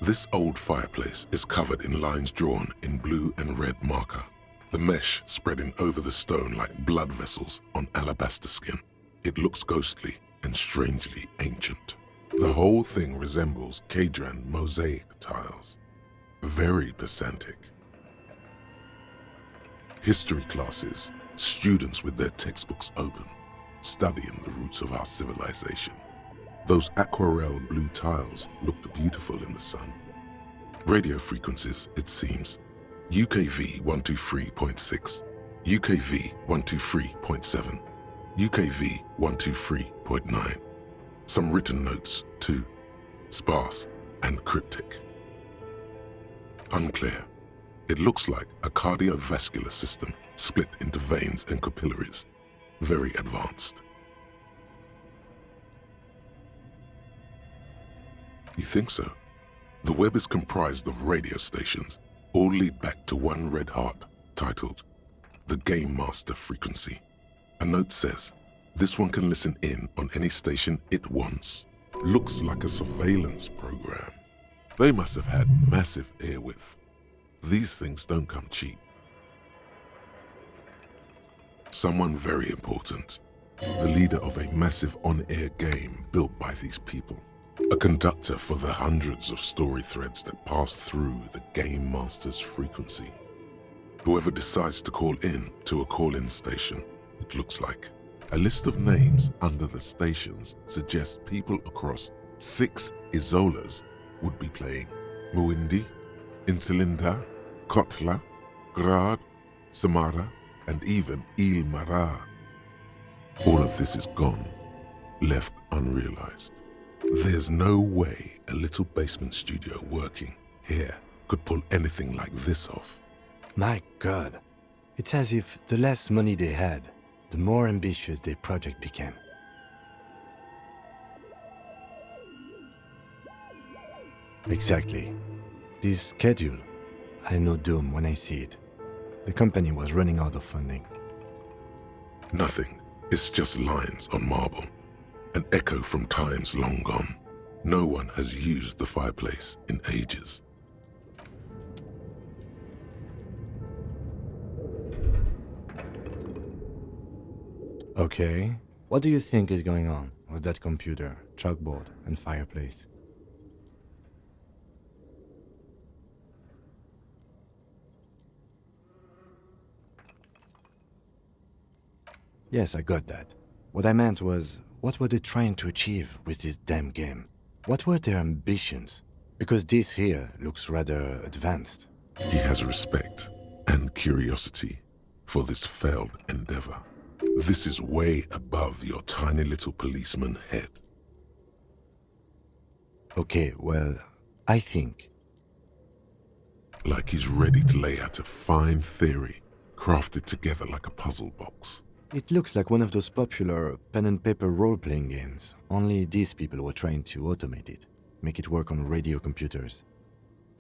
This old fireplace is covered in lines drawn in blue and red marker, the mesh spreading over the stone like blood vessels on alabaster skin. It looks ghostly and strangely ancient. The whole thing resembles Cadran mosaic tiles. Very pedantic. History classes, students with their textbooks open, studying the roots of our civilization. Those aquarelle blue tiles looked beautiful in the sun. Radio frequencies, it seems. UKV 123.6, UKV 123.7, UKV 123.9. Some written notes, too, sparse and cryptic. Unclear. It looks like a cardiovascular system split into veins and capillaries. Very advanced. You think so? The web is comprised of radio stations, all lead back to one red heart, titled the Game Master Frequency. A note says, this one can listen in on any station it wants. Looks like a surveillance program. They must have had massive airwidth. These things don't come cheap. Someone very important. The leader of a massive on-air game built by these people. A conductor for the hundreds of story threads that pass through the Game Master's frequency. Whoever decides to call in to a call-in station, it looks like. A list of names under the stations suggests people across 6 Isolas would be playing. Muindi, Insulinda, Kotla, Grad, Samara, and even Il Mara. All of this is gone, left unrealized. There's no way a little basement studio working here could pull anything like this off. My God, it's as if the less money they had, the more ambitious their project became. Exactly. This schedule, I know doom when I see it. The company was running out of funding. Nothing. It's just lines on marble. An echo from times long gone. No one has used the fireplace in ages. Okay, what do you think is going on with that computer, chalkboard, and fireplace? Yes, I got that. What I meant was, what were they trying to achieve with this damn game? What were their ambitions? Because this here looks rather advanced. He has respect and curiosity for this failed endeavor. This is way above your tiny little policeman head. Okay, well, I think. Like he's ready to lay out a fine theory, crafted together like a puzzle box. It looks like one of those popular pen and paper role-playing games, only these people were trying to automate it, make it work on radio computers.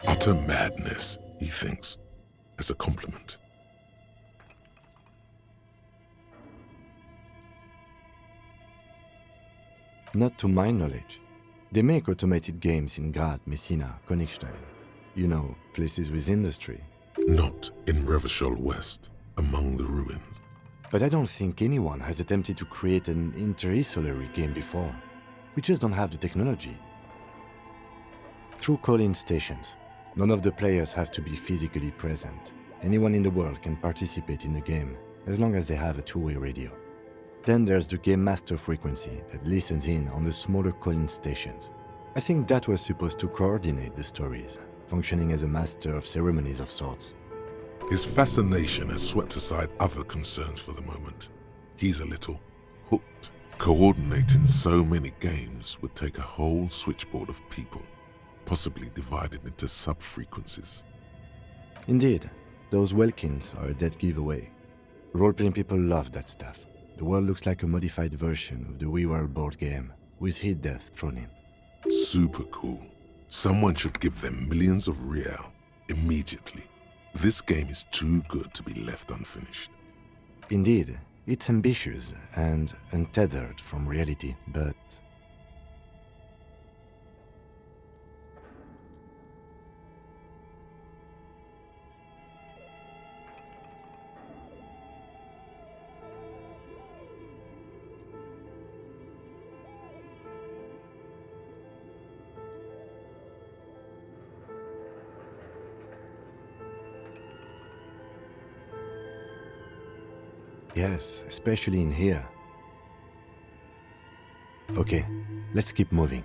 Utter madness, he thinks, as a compliment. Not to my knowledge. They make automated games in Graz, Messina, Königstein. You know, places with industry. Not in Revachol West, among the ruins. But I don't think anyone has attempted to create an interinsulary game before. We just don't have the technology. Through call-in stations, none of the players have to be physically present. Anyone in the world can participate in the game, as long as they have a two-way radio. Then there's the Game Master frequency that listens in on the smaller call-in stations. I think that was supposed to coordinate the stories, functioning as a master of ceremonies of sorts. His fascination has swept aside other concerns for the moment. He's a little hooked. Coordinating so many games would take a whole switchboard of people, possibly divided into sub-frequencies. Indeed, those Welkins are a dead giveaway. Role-playing people love that stuff. The world looks like a modified version of the WeWorld board game, with hit death thrown in. Super cool. Someone should give them millions of real immediately. This game is too good to be left unfinished. Indeed, it's ambitious and untethered from reality, but... guess, especially in here. Okay, let's keep moving.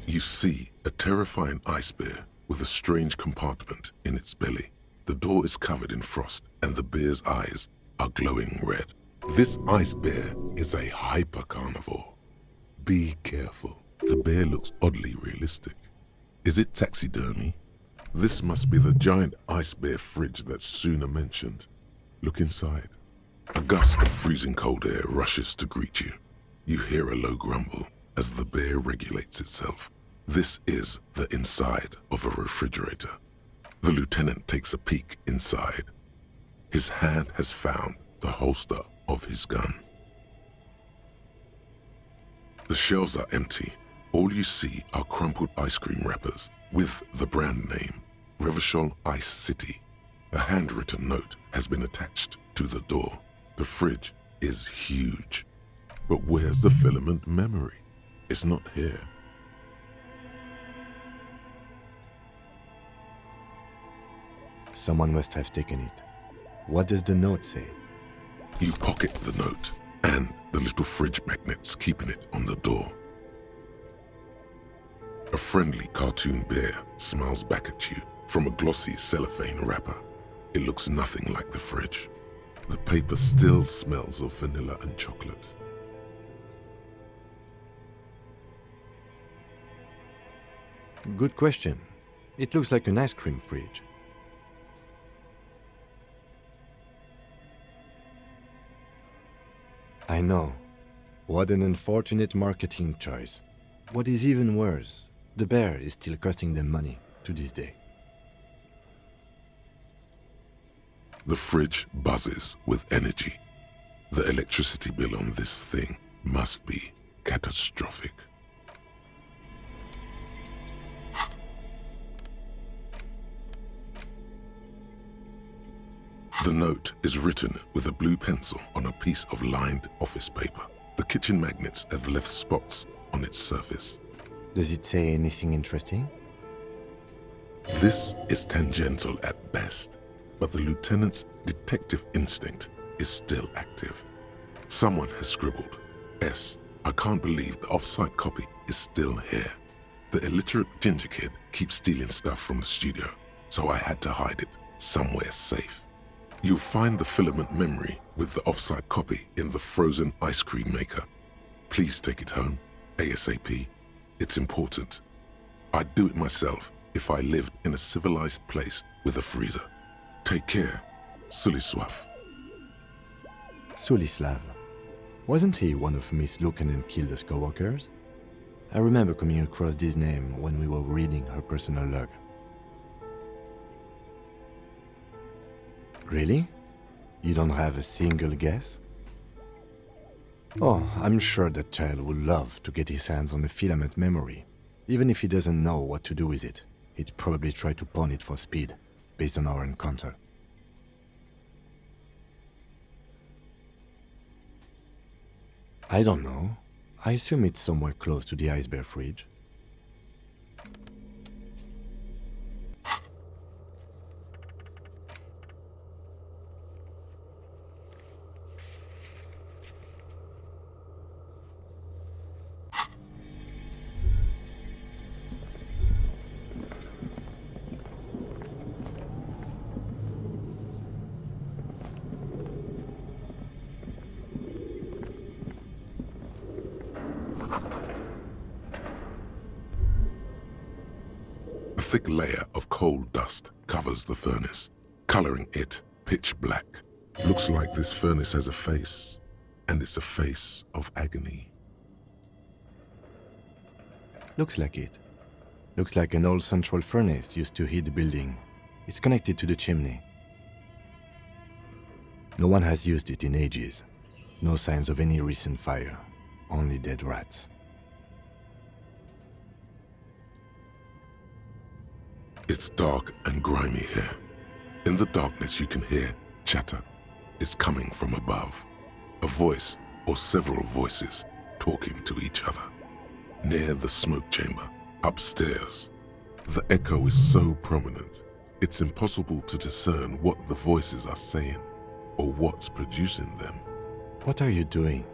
You see a terrifying ice bear with a strange compartment in its belly. The door is covered in frost and the bear's eyes are glowing red. This ice bear is a hyper-carnivore. Be careful. The bear looks oddly realistic. Is it taxidermy? This must be the giant ice bear fridge that Suna mentioned. Look inside. A gust of freezing cold air rushes to greet you. You hear a low grumble as the bear regulates itself. This is the inside of a refrigerator. The lieutenant takes a peek inside. His hand has found the holster of his gun. The shelves are empty. All you see are crumpled ice cream wrappers with the brand name, Revachol Ice City. A handwritten note has been attached to the door. The fridge is huge. But where's the filament memory? It's not here. Someone must have taken it. What does the note say? You pocket the note and the little fridge magnets keeping it on the door. A friendly cartoon bear smiles back at you from a glossy cellophane wrapper. It looks nothing like the fridge. The paper still smells of vanilla and chocolate. Good question. It looks like an ice cream fridge. I know. What an unfortunate marketing choice. What is even worse, the bear is still costing them money to this day. The fridge buzzes with energy. The electricity bill on this thing must be catastrophic. The note is written with a blue pencil on a piece of lined office paper. The kitchen magnets have left spots on its surface. Does it say anything interesting? This is tangential at best, but the lieutenant's detective instinct is still active. Someone has scribbled, S. I can't believe the off-site copy is still here. The illiterate ginger kid keeps stealing stuff from the studio, so I had to hide it somewhere safe. You'll find the filament memory with the off-site copy in the frozen ice cream maker. Please take it home, ASAP. It's important. I'd do it myself if I lived in a civilized place with a freezer. Take care, Suliswav. Sulislav. Wasn't he one of Miss Lucan and Kilda's co-workers? I remember coming across this name when we were reading her personal log. Really? You don't have a single guess? Oh, I'm sure that child would love to get his hands on a filament memory. Even if he doesn't know what to do with it, he'd probably try to pawn it for speed, based on our encounter. I don't know. I assume it's somewhere close to the ice bear fridge. thick layer of coal dust covers the furnace, coloring it pitch black. Looks like this furnace has a face, and it's a face of agony. Looks like it. Looks like an old central furnace used to heat the building. It's connected to the chimney. No one has used it in ages. No signs of any recent fire. Only dead rats. It's dark and grimy here. In the darkness you can hear chatter. It's coming from above. A voice or several voices talking to each other. Near the smoke chamber, upstairs. The echo is so prominent, it's impossible to discern what the voices are saying or what's producing them. What are you doing?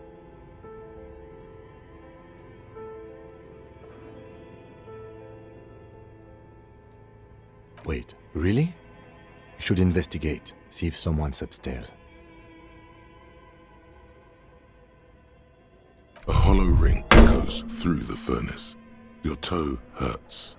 Wait, really? You should investigate, see if someone's upstairs. A hollow ring echoes through the furnace. Your toe hurts.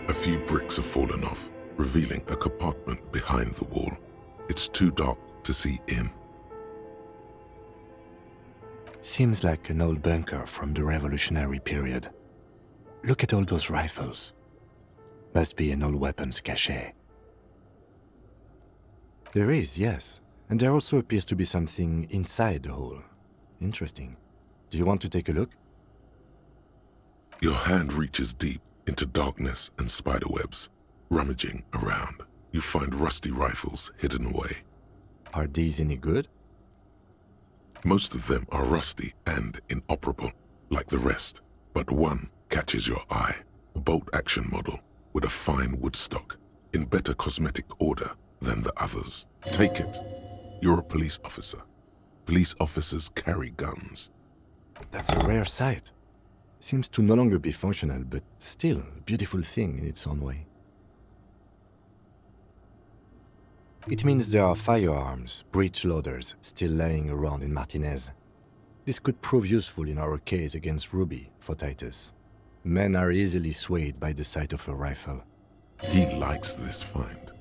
A few bricks have fallen off, revealing a compartment behind the wall. It's too dark to see in. Seems like an old bunker from the revolutionary period. Look at all those rifles. Must be an old weapons cache. There is, yes. And there also appears to be something inside the hole. Interesting. Do you want to take a look? Your hand reaches deep into darkness and spiderwebs. Rummaging around, you find rusty rifles hidden away. Are these any good? Most of them are rusty and inoperable, like the rest, but one catches your eye. A bolt-action model with a fine wood stock, in better cosmetic order than the others. Take it. You're a police officer. Police officers carry guns. That's a rare sight. Seems to no longer be functional, but still a beautiful thing in its own way. It means there are firearms, breech loaders, still lying around in Martinez. This could prove useful in our case against Ruby for Titus. Men are easily swayed by the sight of a rifle. He likes this find.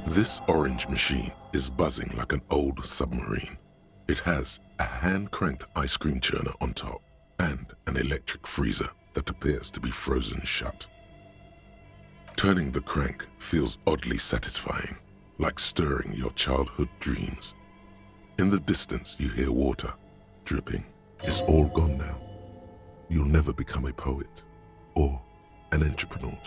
This orange machine is buzzing like an old submarine. It has a hand-cranked ice cream churner on top and an electric freezer. that appears to be frozen shut. Turning the crank feels oddly satisfying, like stirring your childhood dreams. In the distance, you hear water dripping. It's all gone now. You'll never become a poet or an entrepreneur.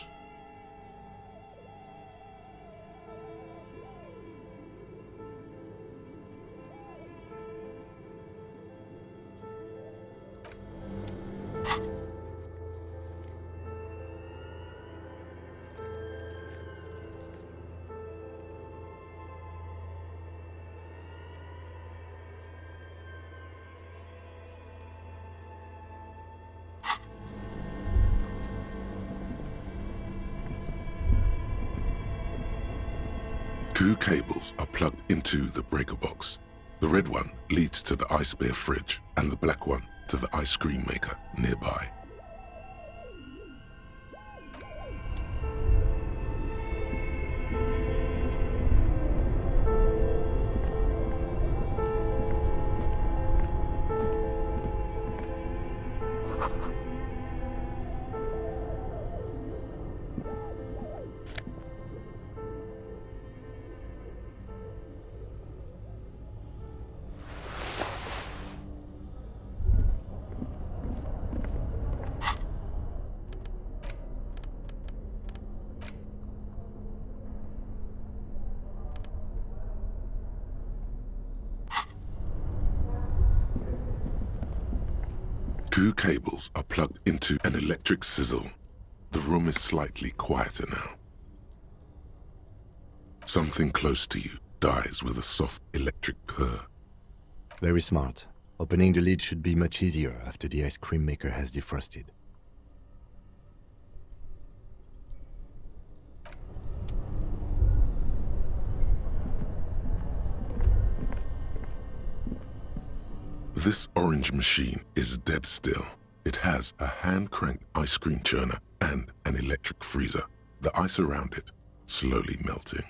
Two cables are plugged into the breaker box. The red one leads to the ice bear fridge and the black one to the ice cream maker nearby. Two cables are plugged into an electric sizzle. The room is slightly quieter now. Something close to you dies with a soft electric purr. Very smart. Opening the lid should be much easier after the ice cream maker has defrosted. This orange machine is dead still. It has a hand-cranked ice cream churner and an electric freezer, the ice around it slowly melting.